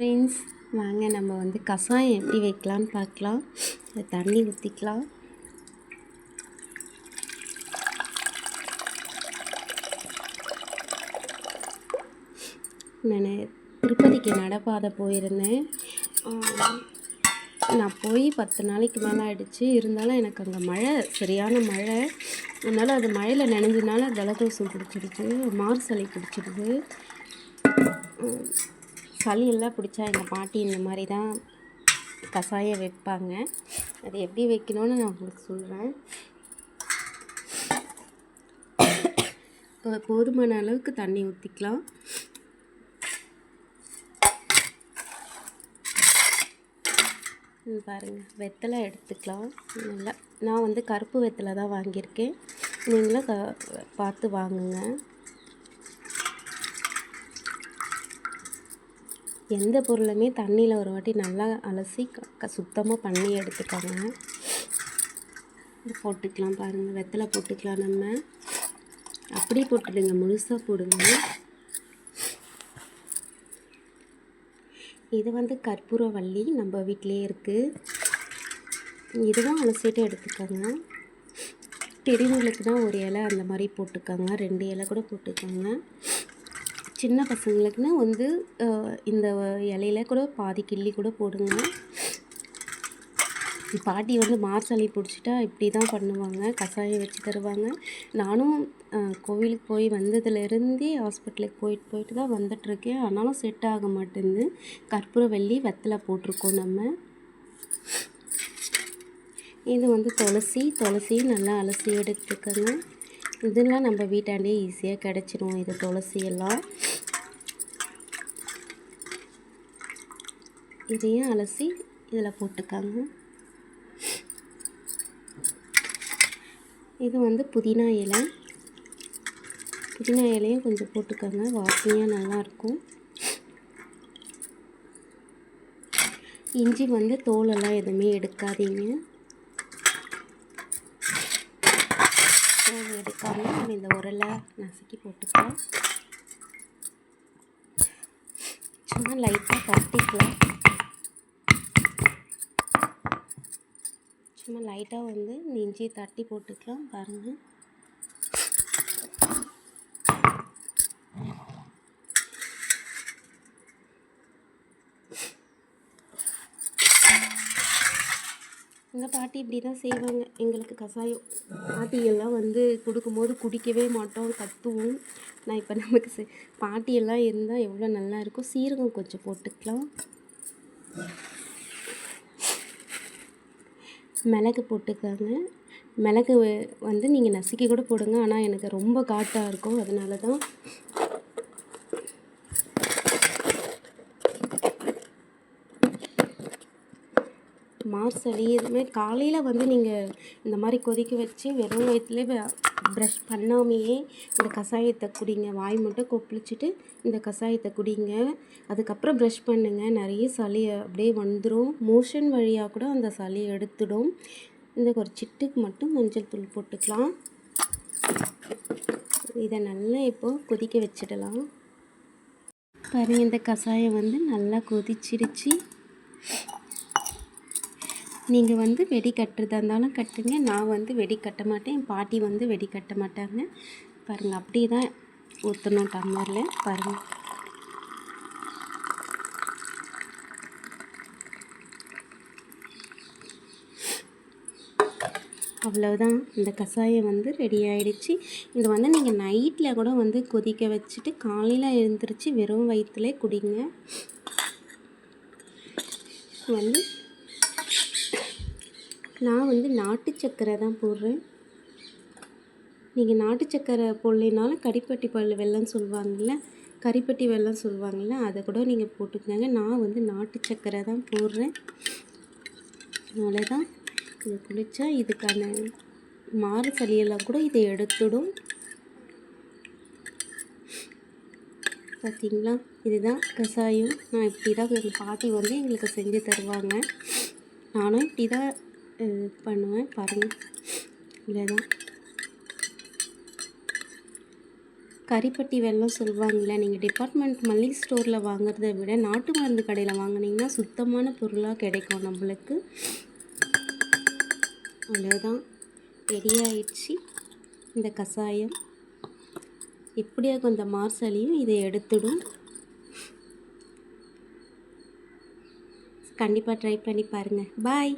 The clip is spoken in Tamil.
ஃப்ரெண்ட்ஸ், வாங்க நம்ம வந்து கஷாயம் எப்படி வைக்கலான்னு பார்க்கலாம். தண்ணி ஊற்றிக்கலாம். நான் திருப்பதிக்கு நடைபாதை போயிருந்தேன். நான் போய் 10 நாளைக்கு மேலே ஆகிடுச்சு. இருந்தாலும் எனக்கு அங்கே மழை, சரியான மழை. அதனால் அது மழையில் நனைஞ்சதுனால ஜலதோஷம் பிடிச்சிடுச்சு, மார் சளி பிடிச்சிடுது. சளியெல்லாம் பிடிச்சா எங்கள் பாட்டி இந்த மாதிரி தான் கஷாயம் வைப்பாங்க. அது எப்படி வைக்கணும்னு நான் உங்களுக்கு சொல்கிறேன். போதுமான அளவுக்கு தண்ணி ஊற்றிக்கலாம். பாருங்கள், வெத்தலை எடுத்துக்கலாம். நல்லா, நான் வந்து கருப்பு வெத்தலை தான் வாங்கியிருக்கேன். நீங்களும் பார்த்து வாங்குங்க. எந்த பொருளுமே தண்ணியில் ஒரு வாட்டி நல்லா அலசி சுத்தமாக பண்ணி எடுத்துக்கோங்க. போட்டுக்கலாம். பாருங்கள், வெத்தலை போட்டுக்கலாம். நம்ம அப்படியே போட்டுடுங்க, முழுசாக போடுங்க. இது வந்து கற்பூரவள்ளி நம்ம வீட்டிலே இருக்குது. இதுவும் அலசிட்டு எடுத்துக்கோங்க. பெரியவங்களுக்கு தான் ஒரு இலை அந்த மாதிரி போட்டுக்கோங்க, 2 இலை கூட போட்டுக்கோங்க. சின்ன பசங்களுக்குன்னா வந்து இந்த இலையில கூட பாதி கிள்ளி கூட போடுங்க. பாட்டி வந்து மார் சளி பிடிச்சிட்டா இப்படி தான் பண்ணுவாங்க, கஷாயம் வச்சு தருவாங்க. நானும் கோவிலுக்கு போய் வந்ததுலேருந்தே ஹாஸ்பிட்டலுக்கு போயிட்டு தான் வந்துட்டுருக்கேன். ஆனாலும் செட் ஆக மாட்டேங்குது. கற்பூரவள்ளி, வெத்தலை போட்டிருக்கோம் நம்ம. இது வந்து துளசி நல்லா அலசி எடுத்துக்கோங்க. இதெல்லாம் நம்ம வீட்டாண்டே ஈஸியாக கிடச்சிடும். இது துளசியெல்லாம் இதையும் அலசி இதில் போட்டுக்காங்க. இது வந்து புதினா இலையும் கொஞ்சம் போட்டுக்கோங்க, வாசனையாக நல்லாயிருக்கும். இஞ்சி வந்து தோலெல்லாம் எதுவுமே எடுக்காதீங்க. தோல் எடுக்காமல் நம்ம இந்த உரலை நசுக்கி போட்டுக்கலாம். சும்மா லைட்டாக தட்டிக்கலாம். சும்மா லைட்டாக வந்து இஞ்சி தட்டி போட்டுக்கலாம். பாருங்கள், எங்கள் பாட்டி இப்படி தான் செய்வாங்க எங்களுக்கு கஷாயம். பாட்டியெல்லாம் வந்து கொடுக்கும்போது குடிக்கவே மாட்டோம், கத்துவோம். நான் இப்போ நமக்கு பாட்டியெல்லாம் இருந்தால் எவ்வளோ நல்லா இருக்கும். சீரகம் கொஞ்சம் போட்டுக்கலாம். மிளகு போட்டுக்கோங்க. மிளகு வந்து நீங்கள் நசுக்கி கூட போடுங்க, ஆனால் எனக்கு ரொம்ப காட்டாக இருக்கும், அதனால தான். மார் சளி இதுமாதிரி காலையில் வந்து நீங்கள் இந்த மாதிரி கொதிக்க வச்சு வெறும் வயிற்றுலேயே ப்ரஷ் பண்ணாமையே இந்த கஷாயத்தை குடிங்க. வாய் மட்டும் கொப்பளிச்சுட்டு இந்த கஷாயத்தை குடிங்க. அதுக்கப்புறம் ப்ரஷ் பண்ணுங்கள். நிறைய சளி அப்படியே வந்துடும். மோஷன் வழியாக கூட அந்த சளி எடுத்துடும். இந்த ஒரு சிட்டுக்கு மட்டும் மஞ்சள் தூள் போட்டுக்கலாம். இதை நல்லா இப்போது கொதிக்க வச்சிடலாம். பாருங்கள், இந்த கஷாயம் வந்து நல்லா கொதிச்சிருச்சு. நீங்கள் வந்து வெடி கட்டுறதா இருந்தாலும் கட்டுங்க. நான் வந்து வெடி கட்ட மாட்டேன், என் பாட்டி வந்து வெடி கட்ட மாட்டாங்க. பாருங்கள், அப்படியே தான் ஊற்றணும் டம்ளரில். பாருங்கள், அவ்வளோதான். இந்த கஷாயம் வந்து ரெடி ஆகிடுச்சு. இது வந்து நீங்கள் நைட்டில் கூட வந்து கொதிக்க வச்சுட்டு காலையில் எழுந்திரிச்சு வெறும் வயிற்றுலே குடிங்க. வந்து நான் வந்து நாட்டு சர்க்கரை தான் போடுறேன். நீங்கள் நாட்டு சர்க்கரை போடலைனாலும் கரிப்பட்டி வெல்லம் சொல்லுவாங்கள்ல, கரிப்பட்டி வெல்லம் சொல்லுவாங்கள்ல, அதை கூட நீங்கள் போட்டுக்கோங்க. நான் வந்து நாட்டு சர்க்கரை தான் போடுறேன். அதனால தான் இதை குளித்தா இதுக்கான மாறு சளியெல்லாம் கூட இதை எடுத்துடும். பார்த்தீங்களா, இதுதான் கஷாயம். நான் இப்படி தான் எங்கள் பாட்டி வந்து எங்களுக்கு செஞ்சு தருவாங்க. நானும் இப்படி தான் பண்ணுவேன். பாருங்கள், இவ்வளோதான். கரிப்பட்டி வெல்லம் சொல்லுவாங்கள்ல, நீங்கள் டிபார்ட்மெண்ட் மளிகை ஸ்டோரில் வாங்குறத விட நாட்டு மருந்து கடையில் வாங்குனீங்கன்னா சுத்தமான பொருளாக கிடைக்கும் நம்மளுக்கு. அவ்வளோதான், ரெடி ஆயிடுச்சு இந்த கஷாயம். எப்படியா கொஞ்சம் மார்சலியும் இதை எடுத்துடும். கண்டிப்பாக ட்ரை பண்ணி பாருங்கள். பாய்.